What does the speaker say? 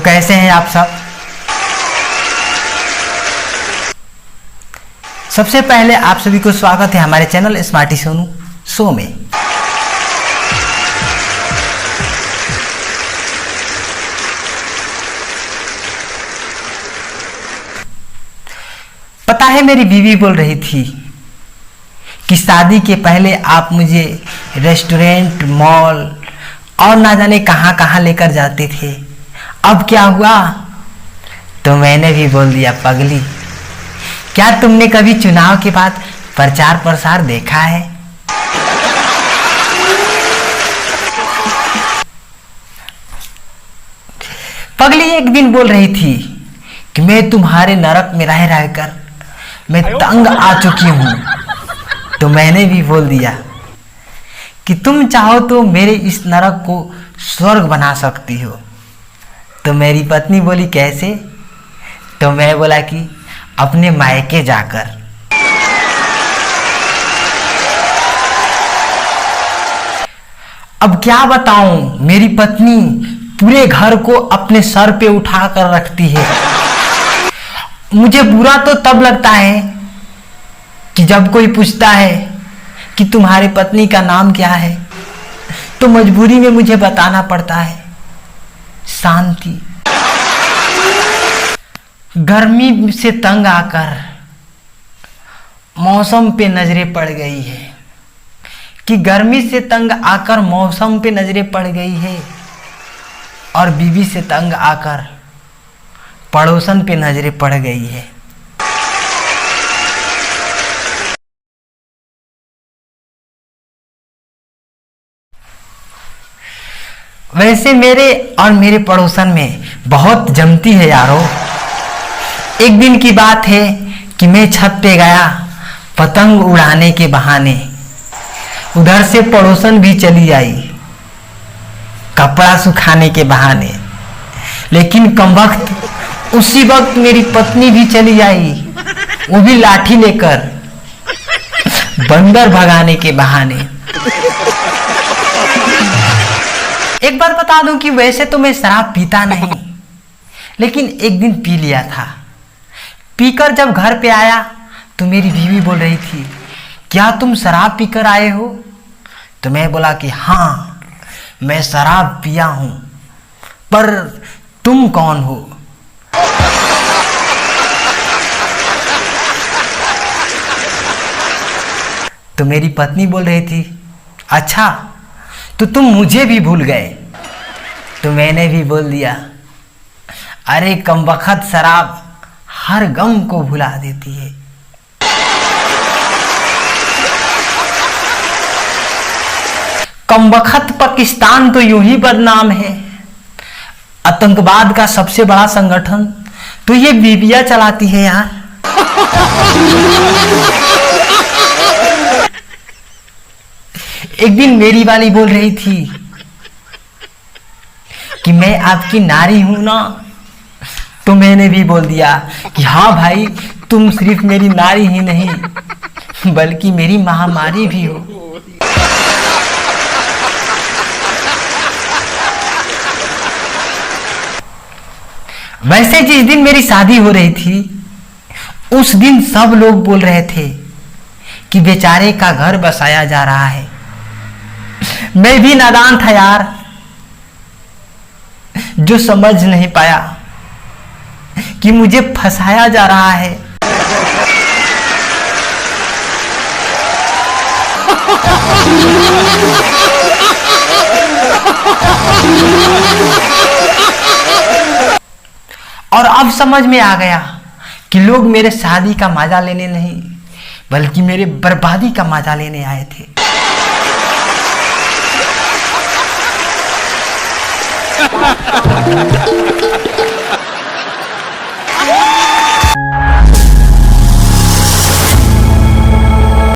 कैसे हैं आप सब? सबसे पहले आप सभी को स्वागत है हमारे चैनल स्मार्टी सोनू शो में। पता है, मेरी बीवी बोल रही थी कि शादी के पहले आप मुझे रेस्टोरेंट, मॉल और ना जाने कहां कहां लेकर जाते थे। अब क्या हुआ? तो मैंने भी बोल दिया, पगली, क्या तुमने कभी चुनाव के बाद प्रचार प्रसार देखा है? पगली एक दिन बोल रही थी कि मैं तुम्हारे नरक में रह रहकर मैं तंग आ चुकी हूं। तो मैंने भी बोल दिया कि तुम चाहो तो मेरे इस नरक को स्वर्ग बना सकती हो। तो मेरी पत्नी बोली, कैसे? तो मैं बोला कि अपने मायके जाकर। अब क्या बताऊं, मेरी पत्नी पूरे घर को अपने सर पे उठा कर रखती है। मुझे बुरा तो तब लगता है कि जब कोई पूछता है कि तुम्हारी पत्नी का नाम क्या है, तो मजबूरी में मुझे बताना पड़ता है, शांति। गर्मी से तंग आकर मौसम पे नजरें पड़ गई है कि गर्मी से तंग आकर मौसम पे नजरें पड़ गई है, और बीवी से तंग आकर पड़ोसन पे नजरें पड़ गई है। वैसे मेरे और मेरे पड़ोसन में बहुत जमती है यारो। एक दिन की बात है कि मैं छत पे गया पतंग उड़ाने के बहाने। उधर से पड़ोसन भी चली आई कपड़ा सुखाने के बहाने। लेकिन कमबख्त उसी वक्त मेरी पत्नी भी चली आई, वो भी लाठी लेकर, बंदर भगाने के बहाने। एक बार बता दूं कि वैसे तो मैं शराब पीता नहीं, लेकिन एक दिन पी लिया था। पीकर जब घर पे आया तो मेरी बीवी बोल रही थी, क्या तुम शराब पीकर आए हो? तो मैं बोला कि हाँ, मैं शराब पिया हूं, पर तुम कौन हो? तो मेरी पत्नी बोल रही थी, अच्छा तो तुम मुझे भी भूल गए। तो मैंने भी बोल दिया, अरे कमबख्त शराब हर गम को भुला देती है। कमबख्त पाकिस्तान तो यूं ही बदनाम है। आतंकवाद का सबसे बड़ा संगठन तो ये बीबियां चलाती है यार। एक दिन मेरी वाली बोल रही थी कि मैं आपकी नारी हूं ना। तो मैंने भी बोल दिया कि हाँ भाई, तुम सिर्फ मेरी नारी ही नहीं बल्कि मेरी महामारी भी हो। वैसे जिस दिन मेरी शादी हो रही थी, उस दिन सब लोग बोल रहे थे कि बेचारे का घर बसाया जा रहा है। मैं भी नादान था यार, जो समझ नहीं पाया कि मुझे फंसाया जा रहा है। और अब समझ में आ गया कि लोग मेरे शादी का मजा लेने नहीं बल्कि मेरे बर्बादी का मजा लेने आए थे।